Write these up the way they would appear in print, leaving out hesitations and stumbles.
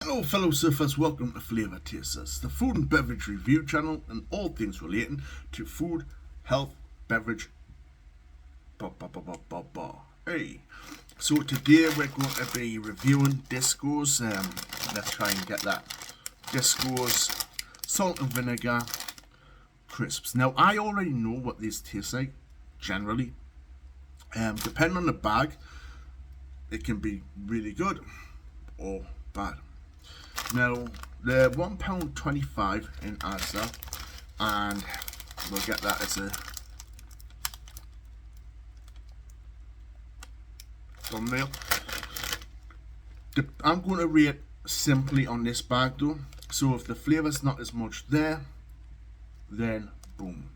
Hello fellow surfers, welcome to Flavour Tasters, the food and beverage review channel and all things relating to food, health, beverage, Hey, so today we're going to be reviewing Disco's, let's try and get that, Disco's Salt and Vinegar Crisps. Now I already know what these taste like, generally, depending on the bag, it can be really good or bad. Now they're £1.25 in Asda, and we'll get that as a thumbnail. I'm going to rate simply on this bag though, so if the flavour's not as much there, then boom,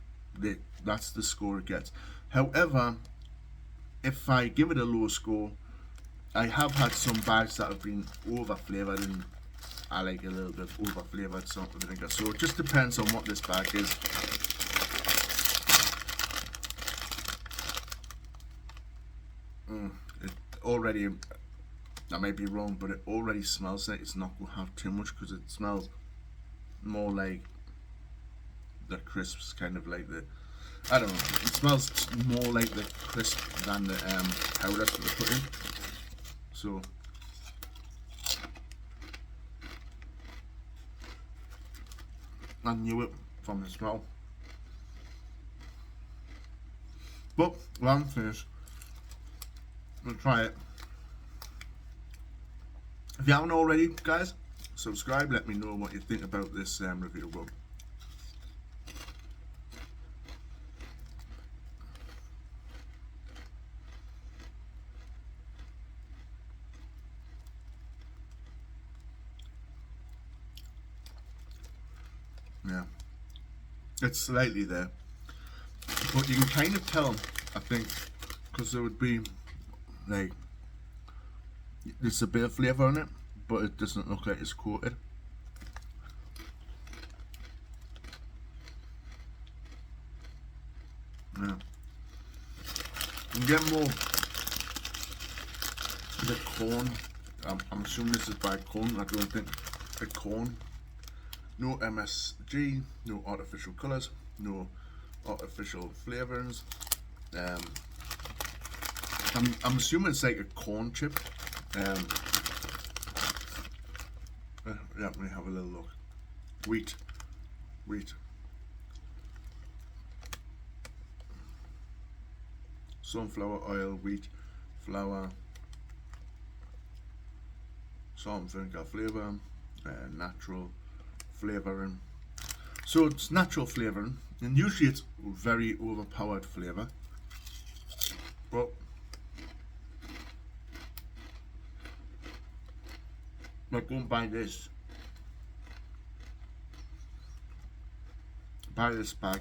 that's the score it gets. However, if I give it a low score, I have had some bags that have been over flavoured, and I like a little bit over flavoured salt and vinegar, so it just depends on what this bag is. It already, I may be wrong, but it already smells like it's not going to have too much, because it smells more like the crisps, kind of like the, I don't know, it smells more like the crisp than the powder that they put in. So I knew it from the smell. But when I'm finished, we'll try it. If you haven't already, guys, subscribe, let me know what you think about this review book. Yeah, it's slightly there, but you can kind of tell, I think, because there would be like, there's a bit of flavour on it, but it doesn't look like it's coated. Yeah, you can get more of the corn. I'm assuming this is by corn. I don't think the corn. No MSG, no artificial colours, no artificial flavourings. I'm assuming it's like a corn chip. Let me have a little look. Wheat. Sunflower oil, wheat, flour, salt and vinegar flavour, natural flavouring. So it's natural flavouring, and usually it's very overpowered flavour, but like, go and buy this bag.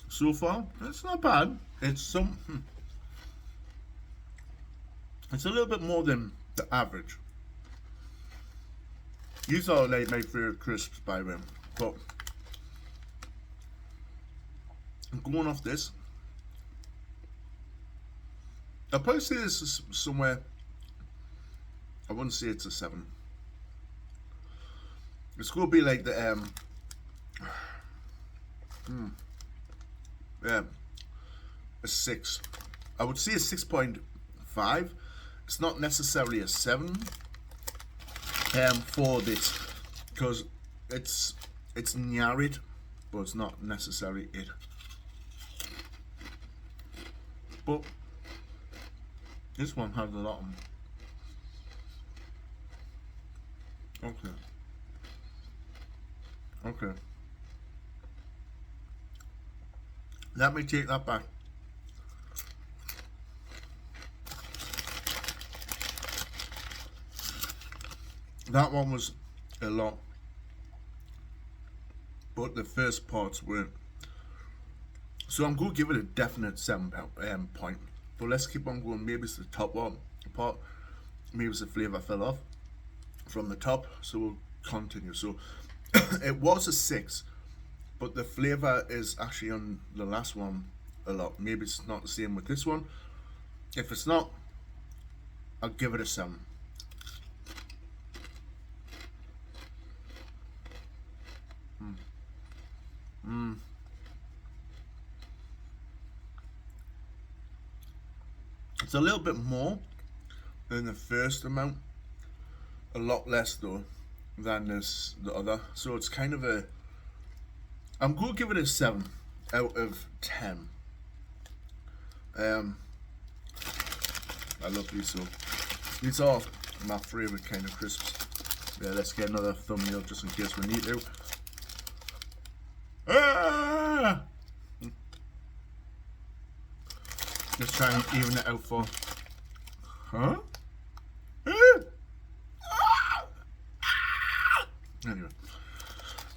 So far it's not bad. It's it's a little bit more than the average. These are like my favourite crisps, by the way, but I'm going off this. I'll probably say this is somewhere, I wouldn't say it's a 7. It's going to be like the, yeah, a 6. I would say a 6.5. It's not necessarily a 7. For this, because it's near it, but it's not necessarily it. But this one has a lot of them. Okay. Let me take that back. That one was a lot, but the first parts weren't. So I'm going to give it a definite 7 point. But let's keep on going. Maybe it's the top one part. Maybe it's the flavour fell off from the top. So we'll continue. So it was a 6, but the flavour is actually on the last one a lot. Maybe it's not the same with this one. If it's not, I'll give it a 7. It's a little bit more than the first amount, a lot less though than the other. So it's kind of a, I'm going to give it a 7 out of 10. I love these, so these are my favourite kind of crisps. Yeah, let's get another thumbnail just in case we need to. Ah! Let's try and even it out for. Huh? Anyway,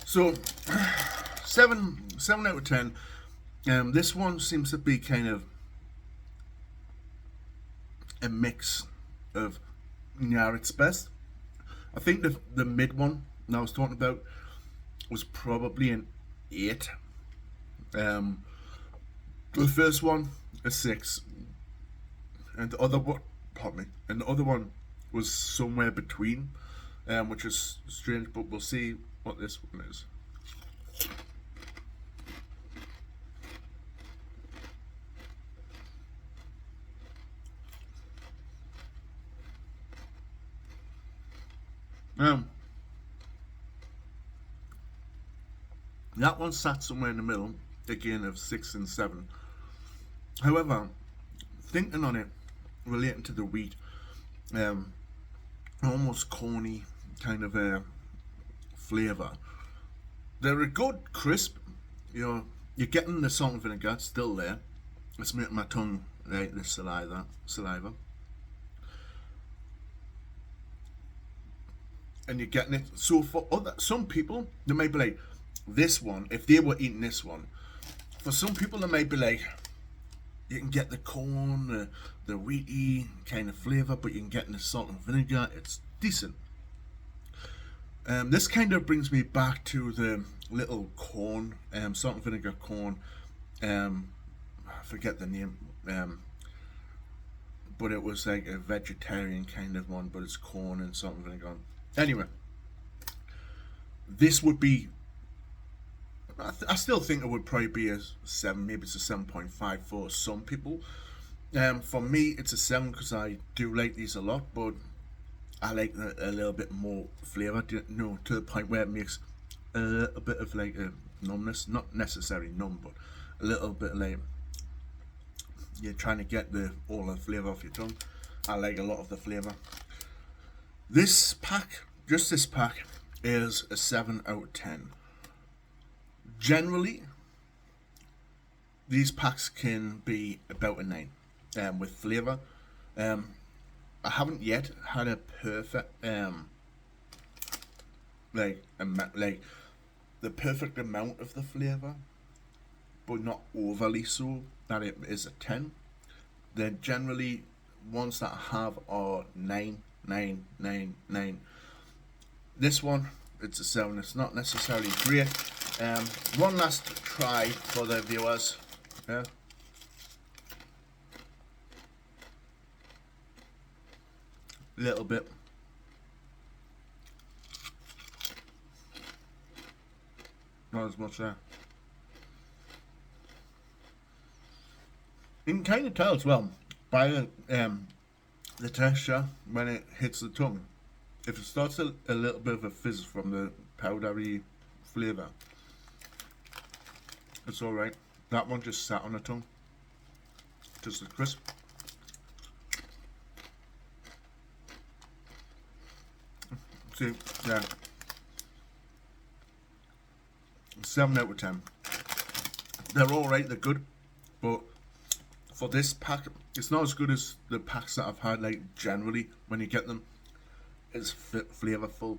so 7 out of 10. This one seems to be kind of a mix of near its best. I think the mid one that I was talking about was probably an 8. The first one a 6, and the other one, pardon me, and the other one was somewhere between, which is strange. But we'll see what this one is. That one sat somewhere in the middle, again of 6 and 7. However, thinking on it, relating to the wheat, almost corny kind of a flavour. They're a good crisp. You know, you're getting the salt and vinegar, it's still there. It's making my tongue like the saliva. And you're getting it. So for some people, they may be like, this one, if they were eating this one, for some people they may be like, you can get the corn, the wheaty kind of flavour, but you can get the salt and vinegar. It's decent. This kind of brings me back to the little corn, salt and vinegar corn. I forget the name, but it was like a vegetarian kind of one, but it's corn and salt and vinegar. Anyway, this would be, I still think it would probably be a 7, maybe it's a 7.5 for some people. For me, it's a 7 because I do like these a lot, but I like a little bit more flavour, you know, to the point where it makes a bit of like a numbness, not necessarily numb, but a little bit like you're trying to get all the flavour off your tongue. I like a lot of the flavour. This pack, just this pack, is a 7 out of 10. Generally, these packs can be about a 9 with flavour. I haven't yet had a perfect like the perfect amount of the flavour, but not overly so that it is a 10. Then generally ones that I have are 9, 9, 9, 9. This one, it's a 7. It's not necessarily great. One last try for the viewers. Yeah. Little bit. Not as much there. You can kind of tell as well by the texture when it hits the tongue. If it starts a little bit of a fizz from the powdery flavour, it's alright. That one just sat on the tongue. Just a crisp. See, yeah. 7 out of 10. They're alright, they're good, but for this pack, it's not as good as the packs that I've had, like generally when you get them. It's flavourful.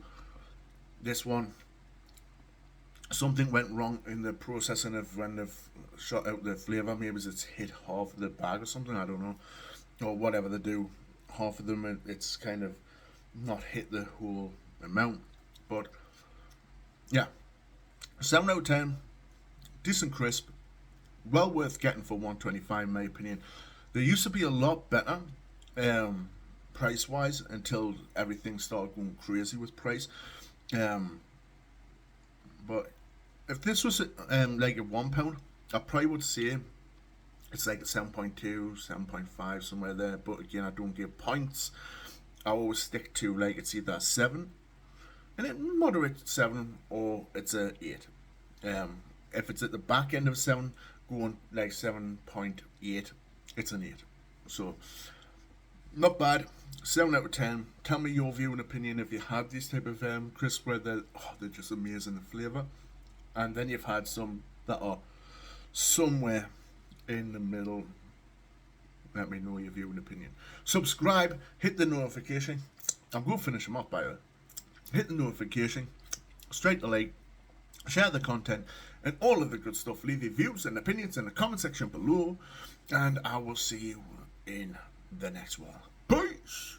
This one, something went wrong in the processing of when they've shot out the flavour. Maybe it's hit half of the bag or something, I don't know. Or whatever they do. Half of them, it's kind of not hit the whole amount. But, yeah. 7 out of 10. Decent crisp. Well worth getting for $1.25 in my opinion. They used to be a lot better. Price wise, until everything started going crazy with price. But if this was like a £1, I probably would say It's like a 7.2, 7.5, somewhere there. But again, I don't give points. I always stick to like it's either a 7, and it moderate 7, or it's a 8. If it's at the back end of 7, going like 7.8, it's an 8. So not bad. 7 out of 10. Tell me your view and opinion if you had these type of crisps where they're just amazing, the flavour. And then you've had some that are somewhere in the middle. Let me know your view and opinion. Subscribe, hit the notification. I'm going to finish them off by the way. Hit the notification, straight the like, share the content, and all of the good stuff. Leave your views and opinions in the comment section below, and I will see you in the next one. Peace!